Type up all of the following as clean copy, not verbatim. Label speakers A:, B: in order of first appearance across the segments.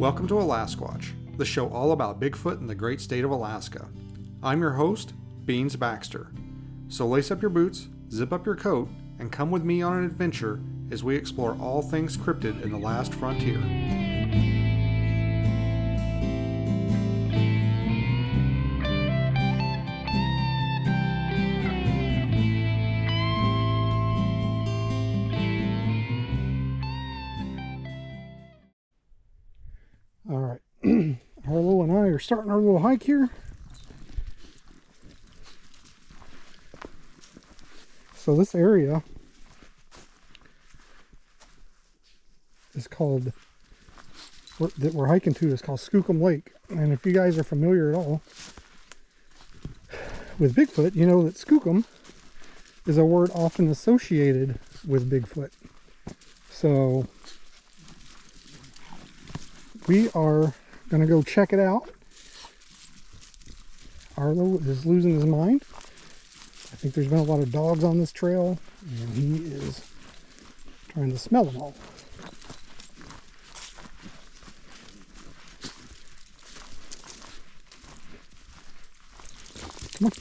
A: Welcome to Alaskwatch, the show all about Bigfoot in the great state of Alaska. I'm your host, Beans Baxter. So lace up your boots, zip up your coat, and come with me on an adventure as we explore all things cryptid in the last frontier. All right, Arlo and I are starting our little hike here. So this area is called, that we're hiking to, is called Skookum Lake. And if you guys are familiar at all with Bigfoot, you know that Skookum is a word often associated with Bigfoot. So we are going to go check it out. Arlo is losing his mind. I think there's been a lot of dogs on this trail, and he is trying to smell them all. Come on.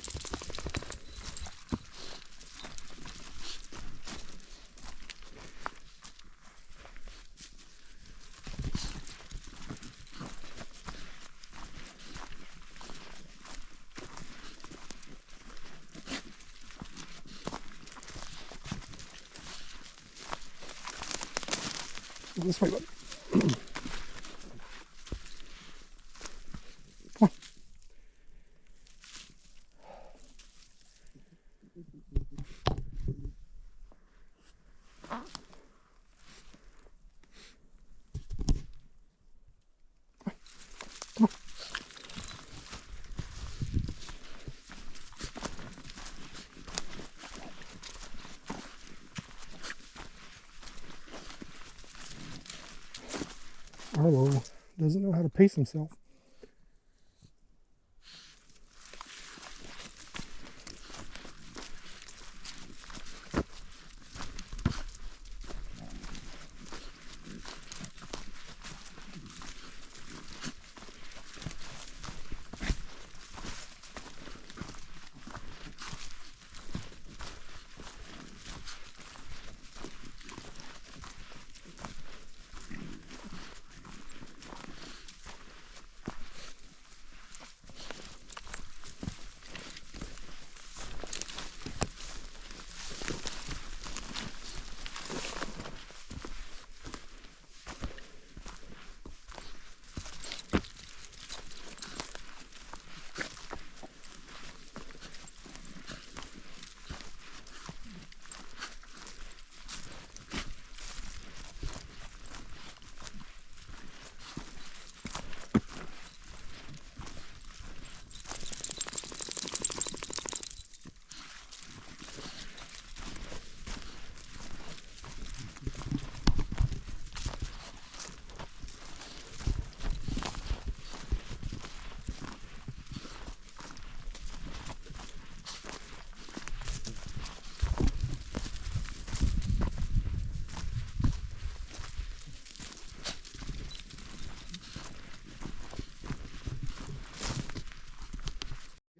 A: This way, bud. Come on. Come on. Arlo doesn't know how to pace himself.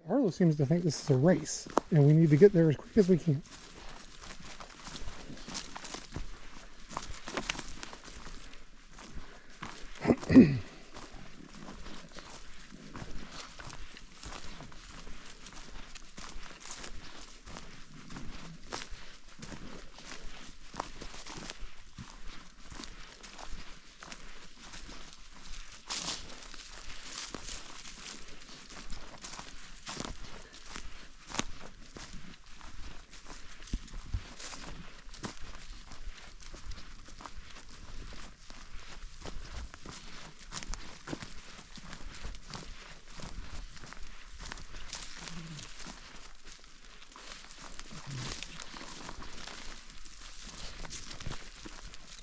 A: Arlo seems to think this is a race, and we need to get there as quick as we can.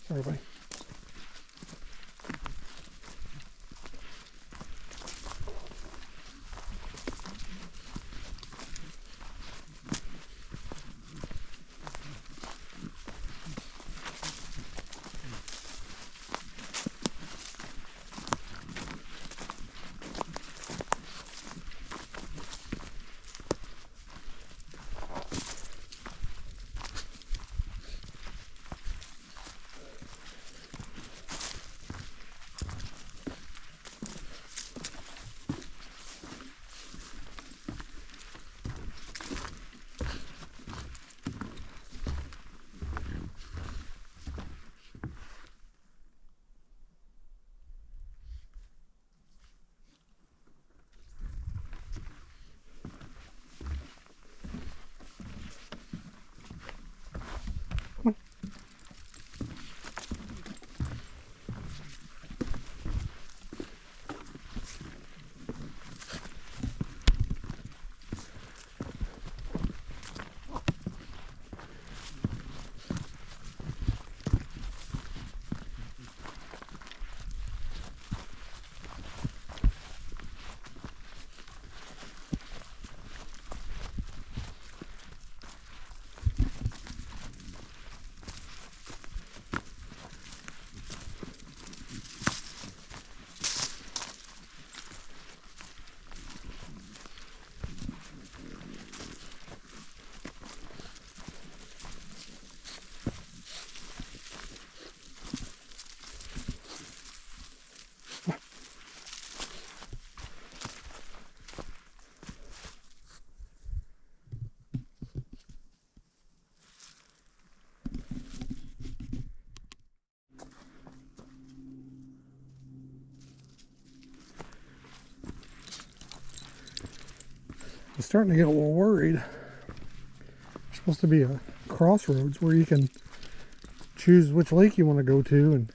A: Sorry, buddy. starting to get a little worried. There's supposed to be a crossroads where you can choose which lake you want to go to, and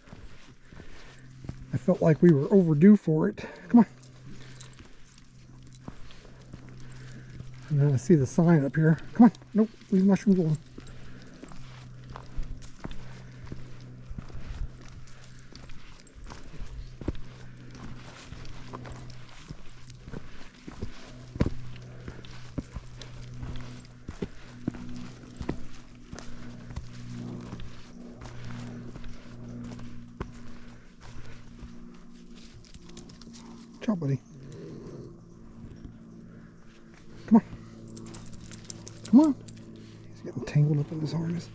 A: I felt like we were overdue for it. Come on. And then I see the sign up here. Come on. Nope, leave mushrooms alone. Ciao, buddy. Come on. Come on. He's getting tangled up in this harness.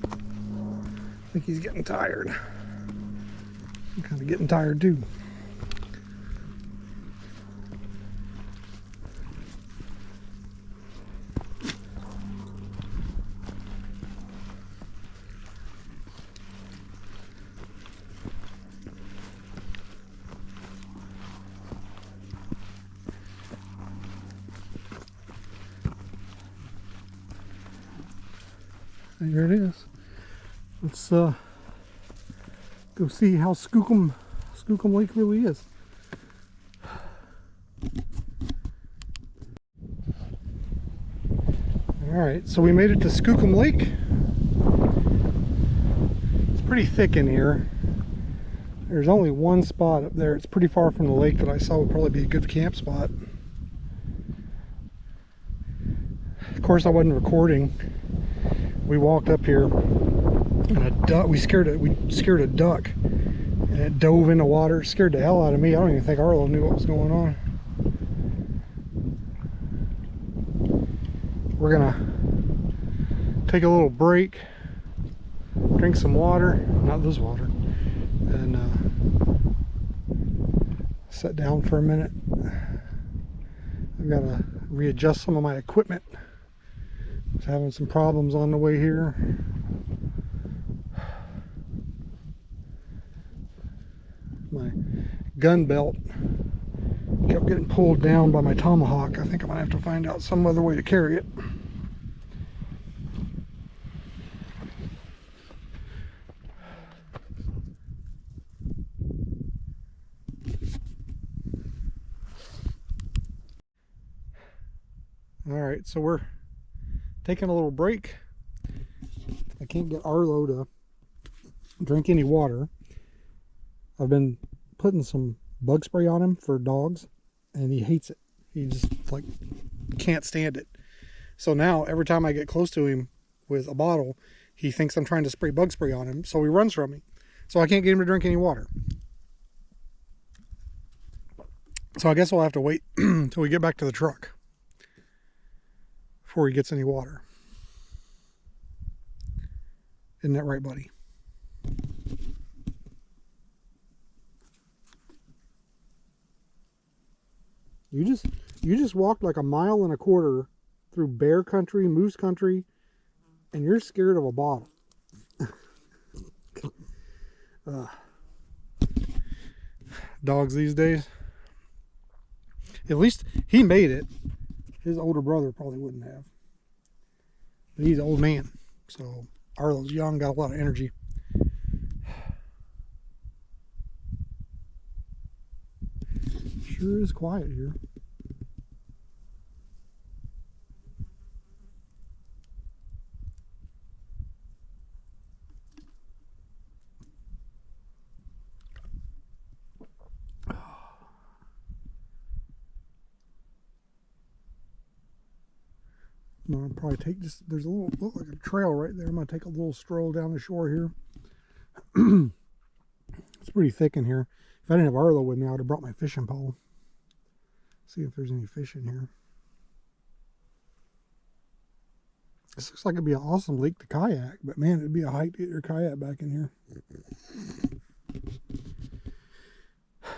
A: I think he's getting tired. I'm kind of getting tired too. There it is. Let's go see how Skookum Lake really is. Alright, so we made it to Skookum Lake. It's pretty thick in here. There's only one spot up there. It's pretty far from the lake that I saw would probably be a good camp spot. Of course, I wasn't recording. We walked up here and we scared a duck, and it dove in the water. It scared the hell out of me. I don't even think Arlo knew what was going on. We're gonna take a little break, drink some water, not this water, and sit down for a minute. I've got to readjust some of my equipment. I was having some problems on the way here. My gun belt kept getting pulled down by my tomahawk. I think I'm gonna have to find out some other way to carry it. All right, so we're taking a little break. I can't get Arlo to drink any water. I've been putting some bug spray on him for dogs, and he hates it. He just like can't stand it. So now every time I get close to him with a bottle, he thinks I'm trying to spray bug spray on him, so he runs from me. So I can't get him to drink any water. So I guess we'll have to wait until we get back to the truck before he gets any water. Isn't that right, buddy? You just walked like 1.25 miles through bear country, moose country, and you're scared of a bottle. Dogs these days. At least he made it. His older brother probably wouldn't have. But he's an old man, so Arlo's young, got a lot of energy. Sure is quiet here. I'm gonna probably take just, there's a little, look like a trail right there. I'm gonna take a little stroll down the shore here. It's pretty thick in here. If I didn't have Arlo with me, I would have brought my fishing pole. See if there's any fish in here. This looks like it'd be an awesome lake to kayak, but man, it'd be a hike to get your kayak back in here.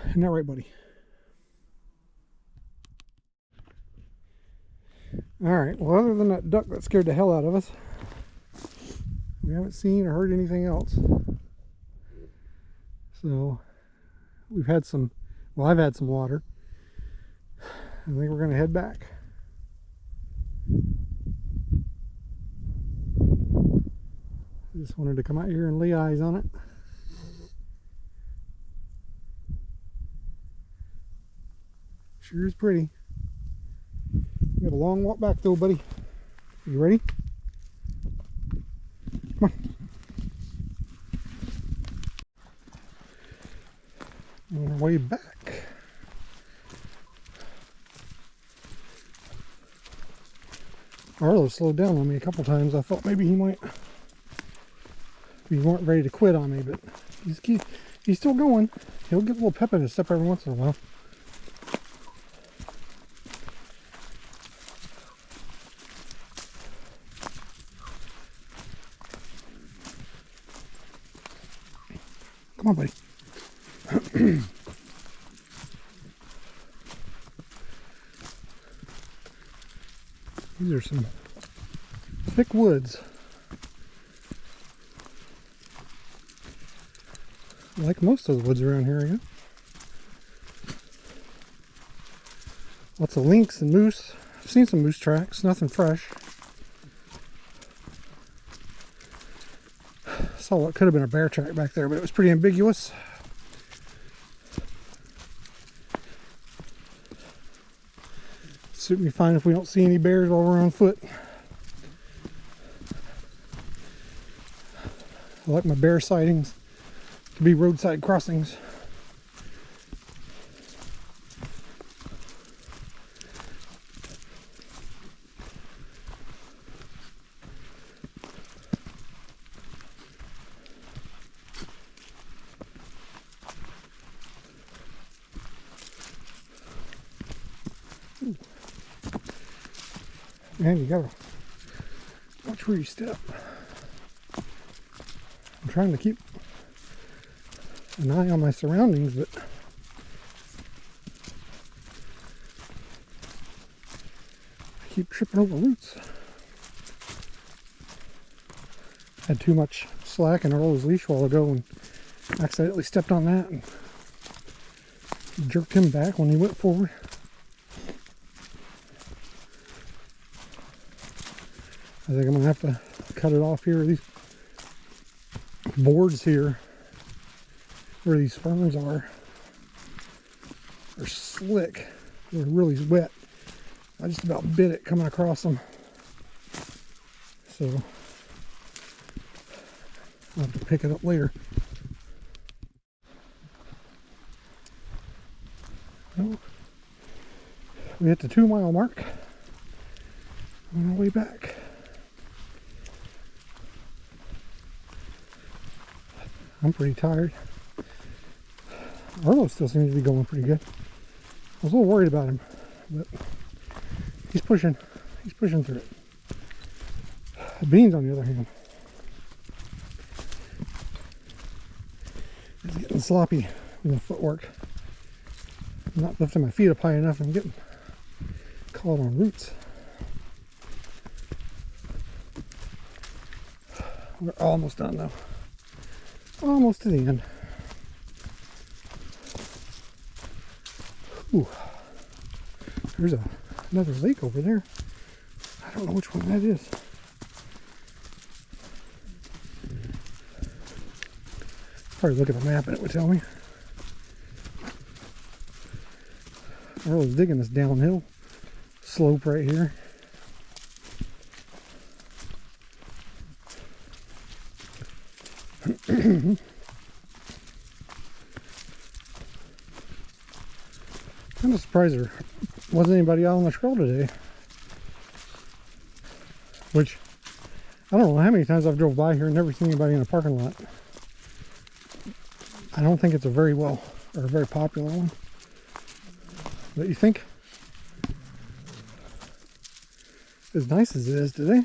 A: Isn't that right, buddy? Alright, well, other than that duck that scared the hell out of us, we haven't seen or heard anything else. So we've had some, well, I've had some water. I think we're going to head back. Just wanted to come out here and lay eyes on it. Sure is pretty. We got a long walk back though, buddy. You ready? Come on. On our way back. Arlo slowed down on me a couple times. I thought maybe he might. He weren't ready to quit on me, but he's still going. He'll get a little pep in his step every once in a while. Come on, buddy. These are some thick woods. Like most of the woods around here, I guess. Lots of lynx and moose. I've seen some moose tracks, nothing fresh. Saw what could have been a bear track back there, but it was pretty ambiguous. Suit me fine if we don't see any bears while we're on foot. I like my bear sightings to be roadside crossings. Man, you gotta watch where you step. I'm trying to keep an eye on my surroundings, but I keep tripping over roots. Had too much slack in Arlo's leash a while ago and accidentally stepped on that and jerked him back when he went forward. I think I'm going to have to cut it off here. These boards here, where these ferns are slick. They're really wet. I just about bit it coming across them. So I'll have to pick it up later. Well, we hit the 2-mile mark on our way back. I'm pretty tired. Arlo still seems to be going pretty good. I was a little worried about him, but he's pushing through it. Beans, on the other hand, is getting sloppy with the footwork. I'm not lifting my feet up high enough. I'm getting caught on roots. We're almost done though. Almost to the end. Ooh, there's another lake over there. I don't know which one that is. Probably look at the map and it would tell me. I was digging this downhill slope right here. I'm kind of surprised there wasn't anybody out on the trail today. Which, I don't know how many times I've drove by here and never seen anybody in a parking lot. I don't think it's a very popular one. But you think, as nice as it is today,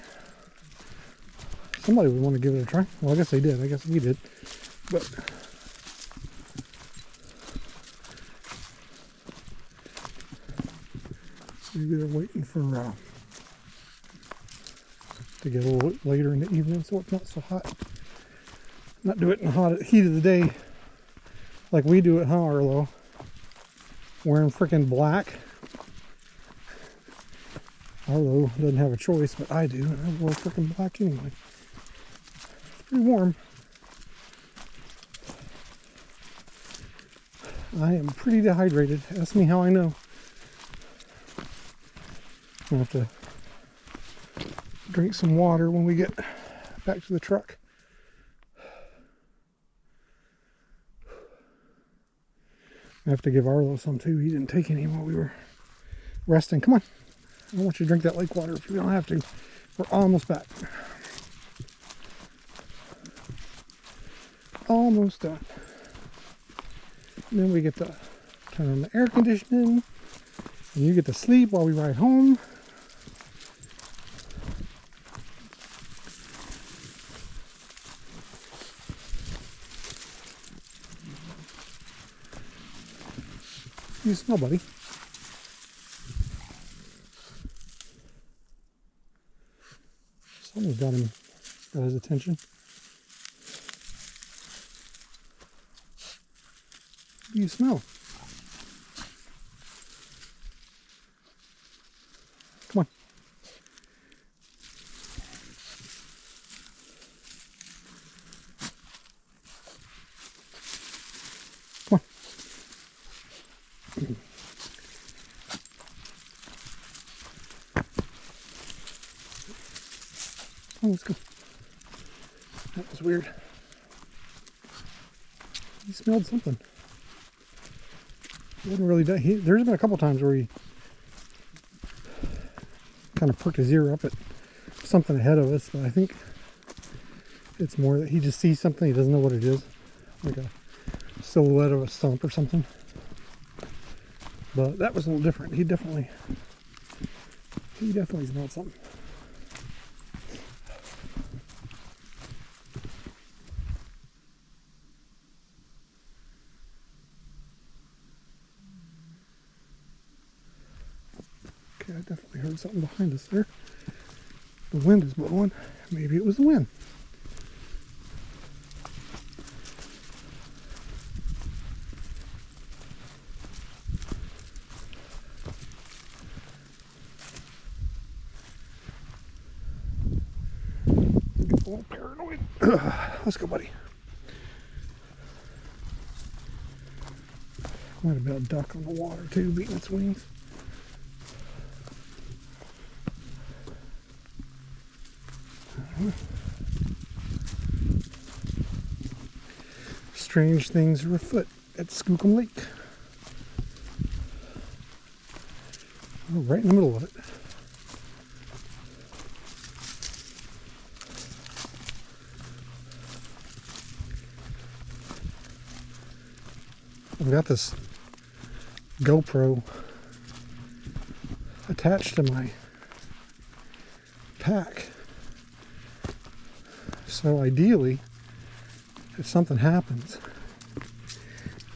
A: somebody would want to give it a try. Well, I guess they did. I guess we did. But maybe they're waiting for to get a little bit later in the evening, so it's not so hot. Not do it in the hot heat of the day like we do at Arlo, wearing freaking black. Arlo doesn't have a choice, but I do. I wear freaking black anyway. It's pretty warm. I am pretty dehydrated. Ask me how I know. I'm gonna have to drink some water when we get back to the truck. I have to give Arlo some too. He didn't take any while we were resting. Come on. I don't want you to drink that lake water if you don't have to. We're almost back. Almost done. And then we get to turn on the air conditioning. And you get to sleep while we ride home. You smell, buddy. Someone's got his attention. What do you smell? Come on. Come on. Oh, let's go. That was weird. He smelled something. He wasn't really. There's been a couple times where he kind of perked his ear up at something ahead of us, but I think it's more that he just sees something, he doesn't know what it is, like a silhouette of a stump or something. But that was a little different. He definitely smelled something. Okay, I definitely heard something behind us there. The wind is blowing. Maybe it was the wind. Get a little paranoid. Let's go, buddy. Might have been a duck on the water too, beating its wings. Strange things are afoot at Skookum Lake. Oh, right in the middle of it. I've got this GoPro attached to my pack. So ideally, if something happens,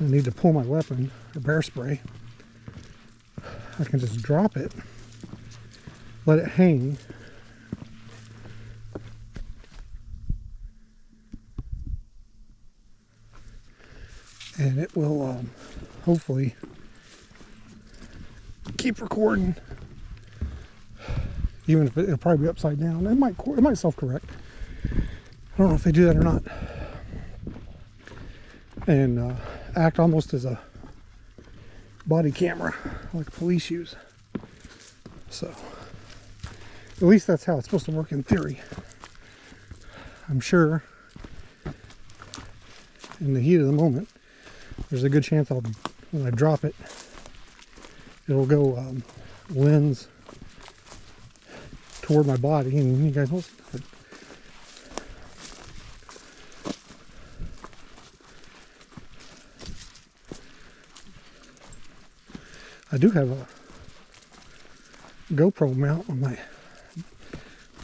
A: I need to pull my weapon, or bear spray, I can just drop it, let it hang, and it will hopefully keep recording, even if it'll probably be upside down. It might self-correct. I don't know if they do that or not. And act almost as a body camera, like police use. So, at least that's how it's supposed to work in theory. I'm sure in the heat of the moment, there's a good chance when I drop it, it'll go lens toward my body, and you guys won't see nothing. I do have a GoPro mount on my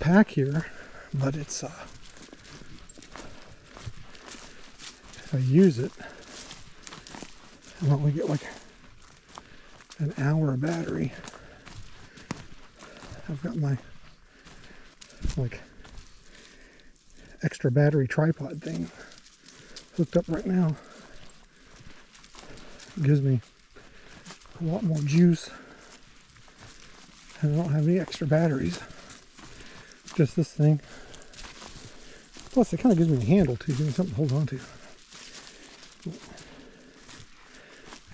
A: pack here, but it's if I use it, I'll only get like an hour of battery. I've got my like extra battery tripod thing hooked up right now.
B: It gives me a lot more juice. And I don't have any extra batteries. Just this thing. Plus, it kind of gives me a handle too. Gives me something to hold on to.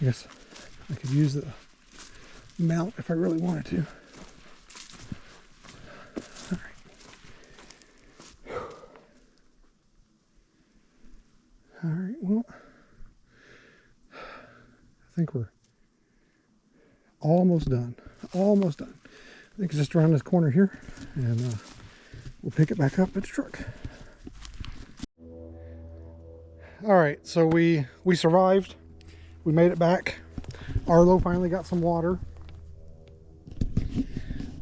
B: I guess I could use the mount if I really wanted to. All right. All right, well, I think we're almost done. Almost done. I think it's just around this corner here, and we'll pick it back up at the truck. All right, so we survived. We made it back. Arlo finally got some water.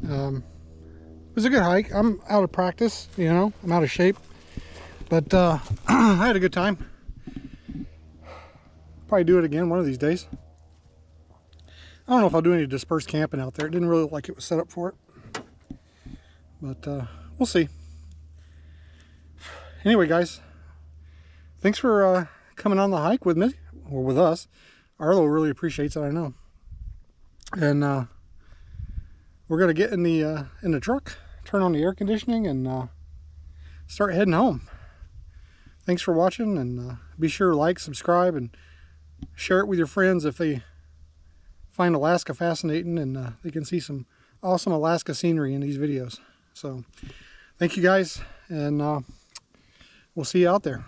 B: It was a good hike. I'm out of practice, you know, I'm out of shape, but I had a good time. Probably do it again one of these days. I don't know if I'll do any dispersed camping out there. It didn't really look like it was set up for it, but we'll see. Anyway, guys, thanks for coming on the hike with me, or with us. Arlo really appreciates it, I know. And we're gonna get in the truck, turn on the air conditioning, and start heading home. Thanks for watching, and be sure to like, subscribe, and share it with your friends if they find Alaska fascinating and they can see some awesome Alaska scenery in these videos. So thank you guys, and we'll see you out there.